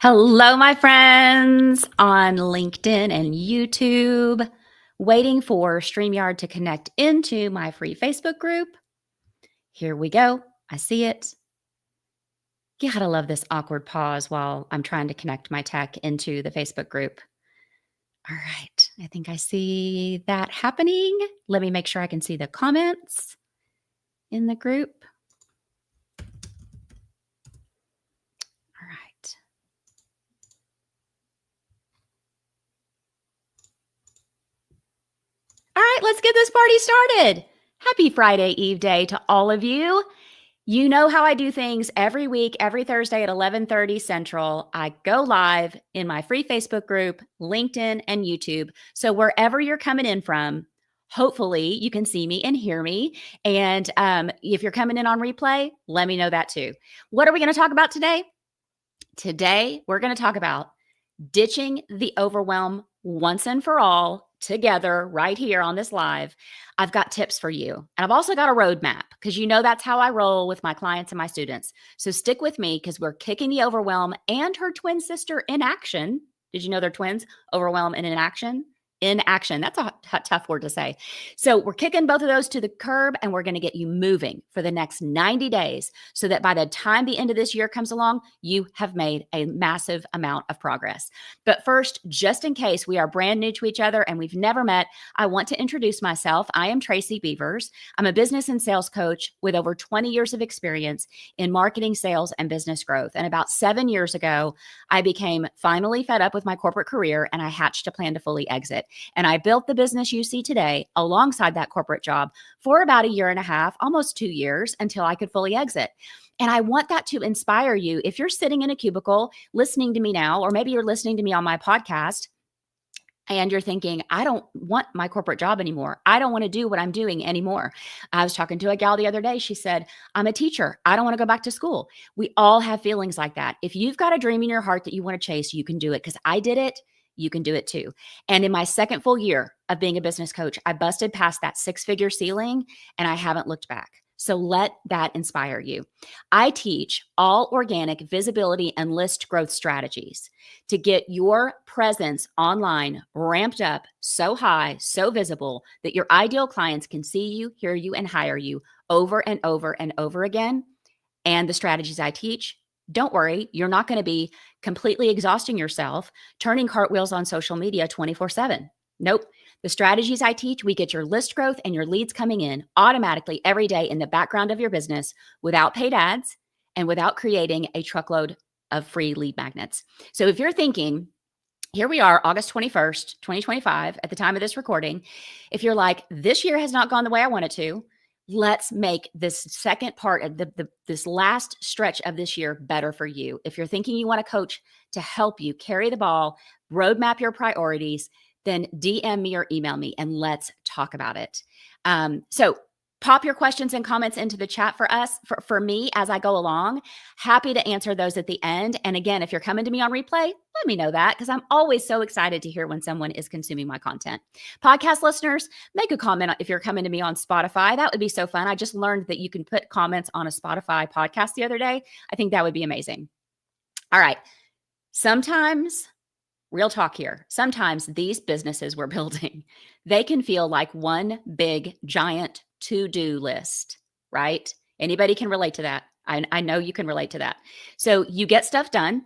Hello, my friends on LinkedIn and YouTube. Waiting for StreamYard to connect into my free Facebook group. Here we go. I see it. You gotta love this awkward pause while I'm trying to connect my tech into the Facebook group. All right. I think I see that happening. Let me make sure I can see the comments in the group. All right. All right, let's get this party started. Happy Friday Eve day to all of you. You know how I do things every week, every Thursday at 11:30 Central. I go live in my free Facebook group, LinkedIn, and YouTube. So wherever you're coming in from, hopefully you can see me and hear me. And if you're coming in on replay, let me know that too. What are we going to talk about today? Today, we're going to talk about ditching the overwhelm once and for all together right here on this live. I've got tips for you. And I've also got a roadmap because you know that's how I roll with my clients and my students. So stick with me because we're kicking the overwhelm and her twin sister in action. Did you know they're twins? Overwhelm and in action. In action. That's a tough word to say. So we're kicking both of those to the curb and we're going to get you moving for the next 90 days so that by the time the end of this year comes along, you have made a massive amount of progress. But first, just in case we are brand new to each other and we've never met, I want to introduce myself. I am Tracy Beavers. I'm a business and sales coach with over 20 years of experience in marketing, sales, and business growth. And about 7 years ago, I became finally fed up with my corporate career and I hatched a plan to fully exit. And I built the business you see today alongside that corporate job for about 1.5 years, almost 2 years until I could fully exit. And I want that to inspire you. If you're sitting in a cubicle listening to me now, or maybe you're listening to me on my podcast and you're thinking, I don't want my corporate job anymore. I don't want to do what I'm doing anymore. I was talking to a gal the other day. She said, I'm a teacher. I don't want to go back to school. We all have feelings like that. If you've got a dream in your heart that you want to chase, you can do it because I did it. You can do it too. And in my second full year of being a business coach, I busted past that 6-figure ceiling and I haven't looked back. So let that inspire you. I teach all organic visibility and list growth strategies to get your presence online ramped up so high, so visible that your ideal clients can see you, hear you, and hire you over and over and over again. And the strategies I teach, don't worry, you're not going to be completely exhausting yourself, turning cartwheels on social media 24/7. Nope. The strategies I teach, we get your list growth and your leads coming in automatically every day in the background of your business without paid ads and without creating a truckload of free lead magnets. So if you're thinking, here we are, August 21st, 2025, at the time of this recording. If you're like, this year has not gone the way I want it to, let's make this second part of this last stretch of this year better for you. If you're thinking you want a coach to help you carry the ball, roadmap your priorities, then DM me or email me and let's talk about it. So pop your questions and comments into the chat for me as I go along. Happy to answer those at the end. And again, if you're coming to me on replay, let me know that because I'm always so excited to hear when someone is consuming my content. Podcast listeners, make a comment if you're coming to me on Spotify. That would be so fun. I just learned that you can put comments on a Spotify podcast the other day. I think that would be amazing. All right. Sometimes, real talk here, sometimes these businesses we're building, they can feel like one big giant to-do list, right? Anybody can relate to that. I know you can relate to that. So you get stuff done,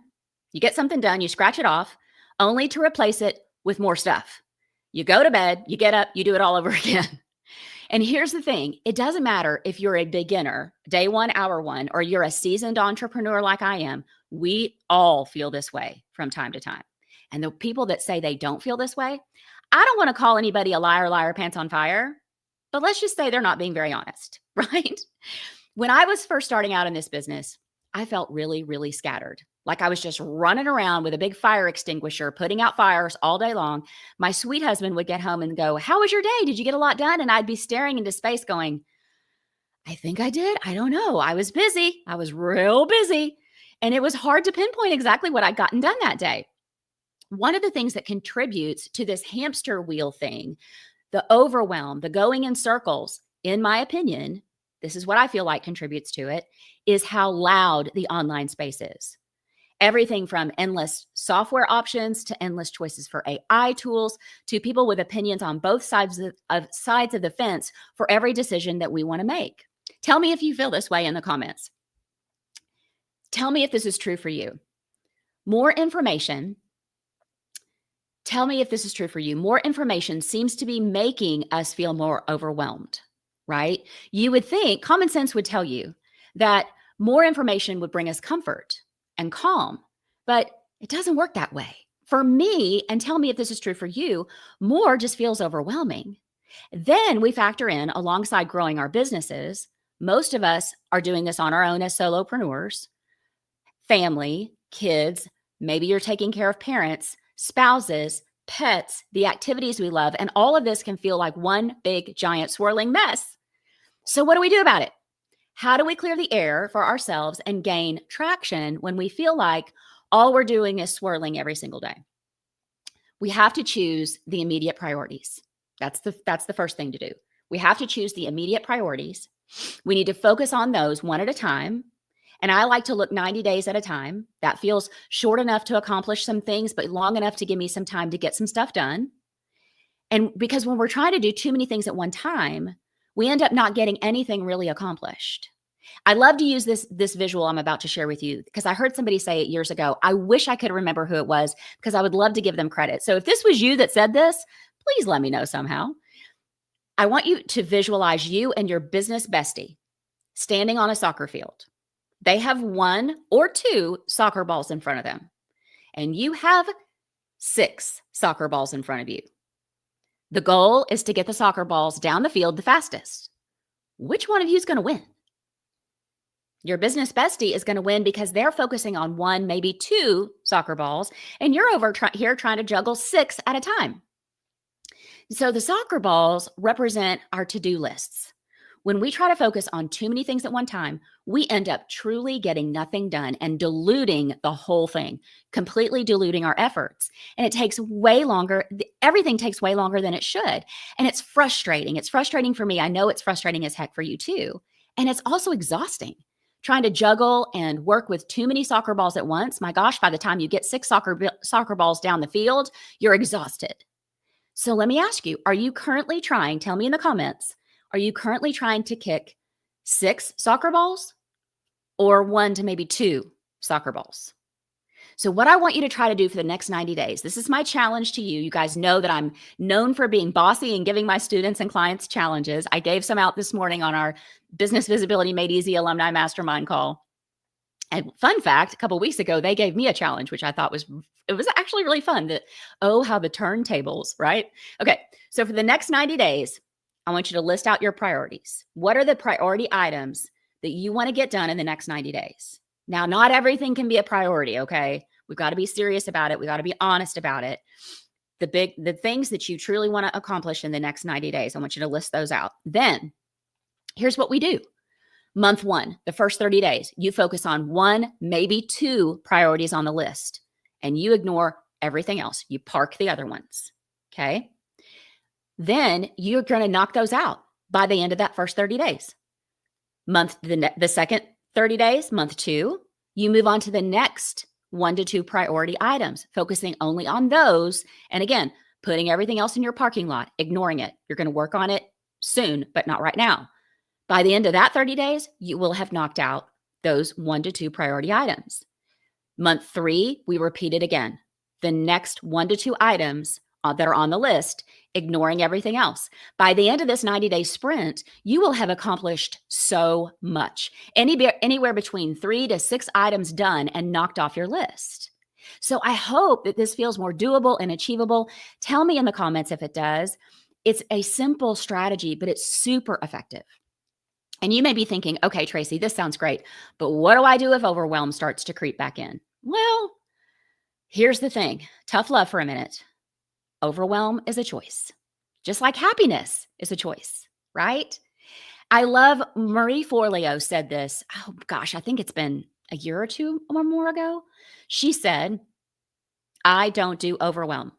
you get something done, you scratch it off, only to replace it with more stuff. You go to bed, you get up, you do it all over again. And here's the thing. It doesn't matter if you're a beginner, day one, hour one, or you're a seasoned entrepreneur like I am. We all feel this way from time to time. And the people that say they don't feel this way, I don't want to call anybody a liar, liar, pants on fire, but let's just say they're not being very honest, right? When I was first starting out in this business, I felt really, really scattered. Like I was just running around with a big fire extinguisher, putting out fires all day long. My sweet husband would get home and go, how was your day? Did you get a lot done? And I'd be staring into space going, I think I did. I don't know. I was busy. I was real busy. And it was hard to pinpoint exactly what I'd gotten done that day. One of the things that contributes to this hamster wheel thing, the overwhelm, the going in circles, in my opinion, this is what I feel like contributes to it, is how loud the online space is. Everything from endless software options to endless choices for AI tools to people with opinions on both sides of the fence for every decision that we want to make. Tell me if you feel this way in the comments. Tell me if this is true for you. More information. Tell me if this is true for you. More information seems to be making us feel more overwhelmed, right? You would think common sense would tell you that more information would bring us comfort and calm, but it doesn't work that way. For me, and tell me if this is true for you, more just feels overwhelming. Then we factor in alongside growing our businesses. Most of us are doing this on our own as solopreneurs, family, kids, maybe you're taking care of parents, spouses, pets, the activities we love, and all of this can feel like one big, giant, swirling mess. So, what do we do about it? How do we clear the air for ourselves and gain traction when we feel like all we're doing is swirling every single day? We have to choose the immediate priorities. That's the first thing to do. We have to choose the immediate priorities. We need to focus on those one at a time. And I like to look 90 days at a time. That feels short enough to accomplish some things, but long enough to give me some time to get some stuff done. And because when we're trying to do too many things at one time, we end up not getting anything really accomplished. I love to use this visual I'm about to share with you because I heard somebody say it years ago. I wish I could remember who it was because I would love to give them credit. So if this was you that said this, please let me know somehow. I want you to visualize you and your business bestie standing on a soccer field. They have 1 or 2 soccer balls in front of them, and you have 6 soccer balls in front of you. The goal is to get the soccer balls down the field the fastest. Which one of you is going to win? Your business bestie is going to win because they're focusing on 1, maybe 2 soccer balls, and you're over here trying to juggle 6 at a time. So the soccer balls represent our to-do lists. When we try to focus on too many things at one time, we end up truly getting nothing done and diluting the whole thing, completely diluting our efforts. And it takes way longer. Everything takes way longer than it should. And it's frustrating. It's frustrating for me. I know it's frustrating as heck for you too. And it's also exhausting. Trying to juggle and work with too many soccer balls at once. My gosh, by the time you get 6 soccer balls down the field, you're exhausted. So let me ask you, are you currently trying, tell me in the comments, are you currently trying to kick 6 soccer balls or 1 to maybe 2 soccer balls? So what I want you to try to do for the next 90 days, this is my challenge to you. You guys know that I'm known for being bossy and giving my students and clients challenges. I gave some out this morning on our Business Visibility Made Easy Alumni Mastermind call. And fun fact, a couple of weeks ago, they gave me a challenge, which I thought was actually really fun. How the turntables, right? Okay, so for the next 90 days, I want you to list out your priorities. What are the priority items that you want to get done in the next 90 days? Now, not everything can be a priority, okay? We've got to be serious about it. We got to be honest about it. The things that you truly want to accomplish in the next 90 days, I want you to list those out. Then, here's what we do. Month 1, the first 30 days, you focus on 1, maybe 2 priorities on the list, and you ignore everything else. You park the other ones, okay? Then you're going to knock those out by the end of that first 30 days. The second 30 days, month 2, you move on to the next 1 to 2 priority items, focusing only on those. And again, putting everything else in your parking lot, ignoring it. You're going to work on it soon, but not right now. By the end of that 30 days, you will have knocked out those 1 to 2 priority items. Month 3, we repeat it again. The next 1 to 2 items that are on the list, ignoring everything else. By the end of this 90-day sprint, you will have accomplished so much. Anywhere between 3 to 6 items done and knocked off your list. So I hope that this feels more doable and achievable. Tell me in the comments if it does. It's a simple strategy, but it's super effective. And you may be thinking, okay, Tracy, this sounds great, but what do I do if overwhelm starts to creep back in? Well, here's the thing. Tough love for a minute. Overwhelm is a choice, just like happiness is a choice, right? I love Marie Forleo said this. Oh gosh, I think it's been a year or 2 or more ago. She said, I don't do overwhelm.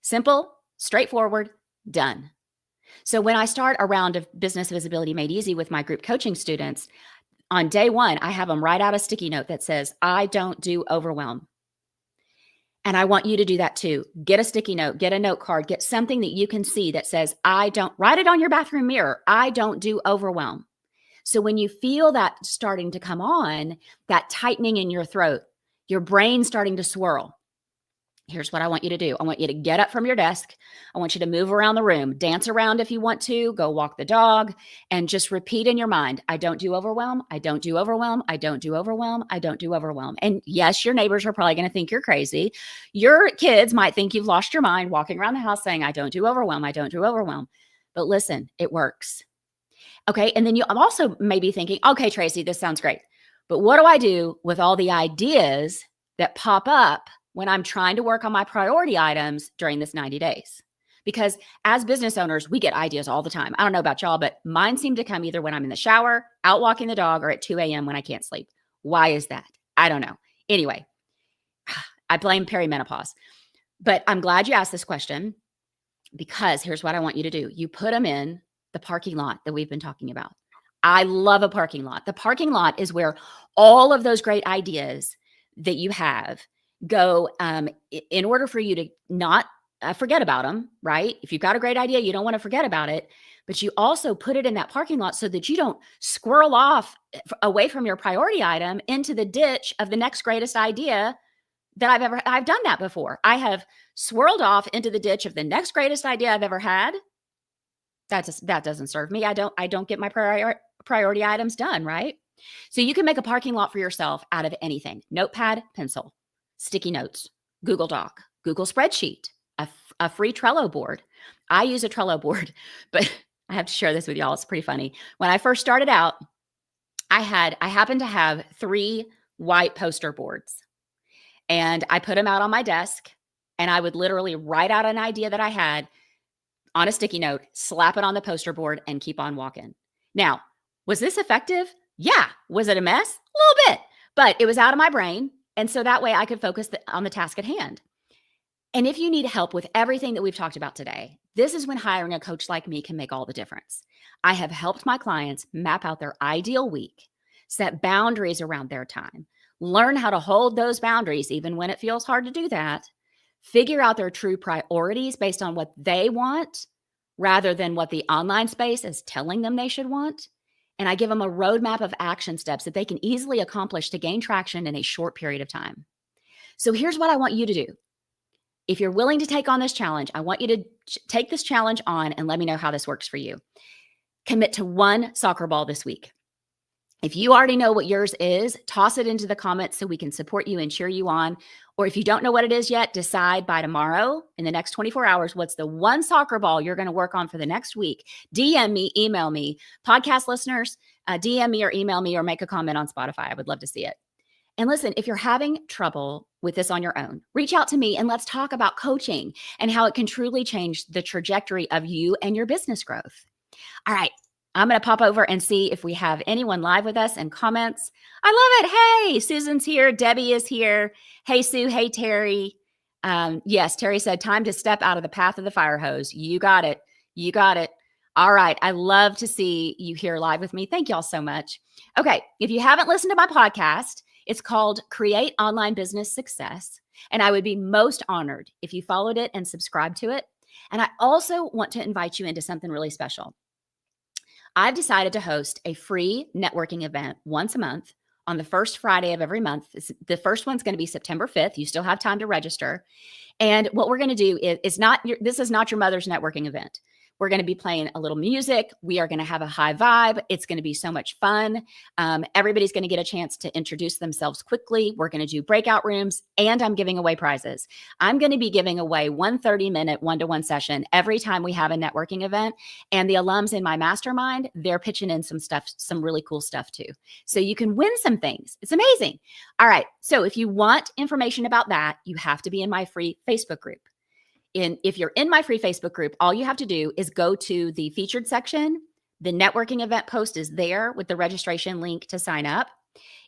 Simple, straightforward, done. So when I start a round of Business Visibility Made Easy with my group coaching students, On day one, I have them write out a sticky note that says, I don't do overwhelm. And I want you to do that too. Get a sticky note, get a note card, get something that you can see that says, I don't, write it on your bathroom mirror. I don't do overwhelm. So when you feel that starting to come on, that tightening in your throat, your brain starting to swirl, here's what I want you to do. I want you to get up from your desk. I want you to move around the room, dance around if you want to, go walk the dog, and just repeat in your mind, I don't do overwhelm. I don't do overwhelm. I don't do overwhelm. I don't do overwhelm. And yes, your neighbors are probably going to think you're crazy. Your kids might think you've lost your mind walking around the house saying, I don't do overwhelm. I don't do overwhelm. But listen, it works. Okay. And then I'm also maybe thinking, okay, Tracy, this sounds great. But what do I do with all the ideas that pop up when I'm trying to work on my priority items during this 90 days? Because as business owners, we get ideas all the time. I don't know about y'all, but mine seem to come either when I'm in the shower, out walking the dog, or at 2 a.m. when I can't sleep. Why is that? I don't know. Anyway, I blame perimenopause. But I'm glad you asked this question, because here's what I want you to do. You put them in the parking lot that we've been talking about. I love a parking lot. The parking lot is where all of those great ideas that you have go, in order for you to not forget about them, right? If you've got a great idea, you don't want to forget about it, but you also put it in that parking lot so that you don't squirrel off away from your priority item into the ditch of the next greatest idea that I've done that before. I have swirled off into the ditch of the next greatest idea I've ever had. That doesn't serve me. I don't get my priority items done, right? So you can make a parking lot for yourself out of anything: notepad, pencil, sticky notes, Google Doc, Google spreadsheet, a free Trello board. I use a Trello board, but I have to share this with y'all. It's pretty funny. When I first started out, I happened to have 3 white poster boards, and I put them out on my desk, and I would literally write out an idea that I had on a sticky note, slap it on the poster board, and keep on walking. Now, was this effective? Yeah. Was it a mess? A little bit, but it was out of my brain. And so that way I could focus on the task at hand. And if you need help with everything that we've talked about today, this is when hiring a coach like me can make all the difference. I have helped my clients map out their ideal week, set boundaries around their time, learn how to hold those boundaries even when it feels hard to do that, figure out their true priorities based on what they want rather than what the online space is telling them they should want. And I give them a roadmap of action steps that they can easily accomplish to gain traction in a short period of time. So here's what I want you to do. If you're willing to take on this challenge, I want you to take this challenge on and let me know how this works for you. Commit to 1 soccer ball this week. If you already know what yours is, toss it into the comments so we can support you and cheer you on. Or if you don't know what it is yet, decide by tomorrow, in the next 24 hours, what's the 1 soccer ball you're going to work on for the next week. DM me, email me. Podcast listeners, DM me or email me or make a comment on Spotify. I would love to see it. And listen, if you're having trouble with this on your own, reach out to me and let's talk about coaching and how it can truly change the trajectory of you and your business growth. All right. I'm going to pop over and see if we have anyone live with us and comments. I love it. Hey, Susan's here. Debbie is here. Hey, Sue. Hey, Terry. Yes, Terry said, time to step out of the path of the fire hose. You got it. You got it. All right. I love to see you here live with me. Thank y'all so much. Okay. If you haven't listened to my podcast, it's called Create Online Business Success. And I would be most honored if you followed it and subscribed to it. And I also want to invite you into something really special. I've decided to host a free networking event once a month on the first Friday of every month. The first one's going to be September 5th. You still have time to register. And what we're going to do is this is not your mother's networking event. We're going to be playing a little music. We are going to have a high vibe. It's going to be so much fun. Everybody's going to get a chance to introduce themselves quickly. We're going to do breakout rooms, and I'm giving away prizes. I'm going to be giving away 1 30-minute one-to-one session every time we have a networking event. And the alums in my mastermind, they're pitching in some stuff, some really cool stuff too. So you can win some things. It's amazing. All right. So if you want information about that, you have to be in my free Facebook group. If you're in my free Facebook group, all you have to do is go to the featured section. The networking event post is there with the registration link to sign up.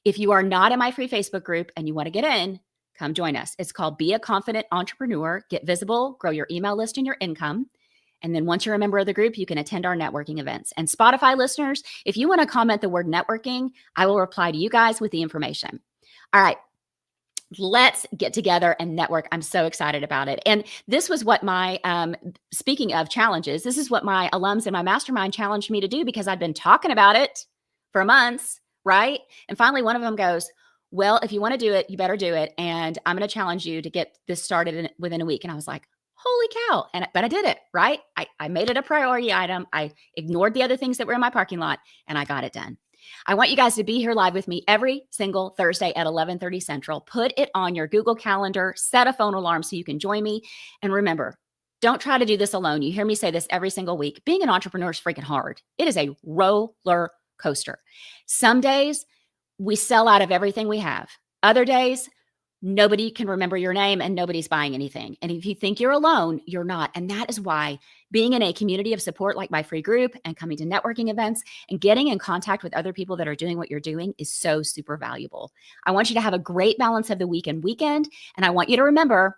If you are not in my free Facebook group and you want to get in, come join us. It's called Be a Confident Entrepreneur, Get Visible, Grow Your Email List and Your Income. And then once you're a member of the group, you can attend our networking events. And Spotify listeners, if you want to comment the word networking, I will reply to you guys with the information. All right. Let's get together and network. I'm so excited about it. And this was what my, speaking of challenges, this is what my alums in my mastermind challenged me to do because I'd been talking about it for months, right? And finally, one of them goes, well, if you want to do it, you better do it. And I'm going to challenge you to get this started within a week. And I was like, holy cow. But I did it, right? I made it a priority item. I ignored the other things that were in my parking lot and I got it done. I want you guys to be here live with me every single Thursday at 11:30 Central. Put it on your Google Calendar, set a phone alarm so you can join me. And remember, don't try to do this alone. You hear me say this every single week. Being an entrepreneur is freaking hard. It is a roller coaster. Some days we sell out of everything we have. Other days, nobody can remember your name and nobody's buying anything. And if you think you're alone, you're not. And that is why being in a community of support like my free group and coming to networking events and getting in contact with other people that are doing what you're doing is so super valuable. I want you to have a great balance of the week and weekend. And I want you to remember,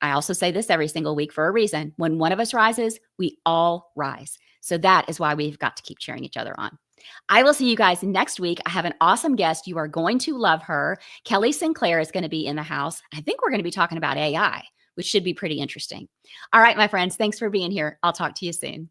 I also say this every single week for a reason. When one of us rises, we all rise. So that is why we've got to keep cheering each other on. I will see you guys next week. I have an awesome guest. You are going to love her. Kelly Sinclair is going to be in the house. I think we're going to be talking about AI, which should be pretty interesting. All right, my friends, thanks for being here. I'll talk to you soon.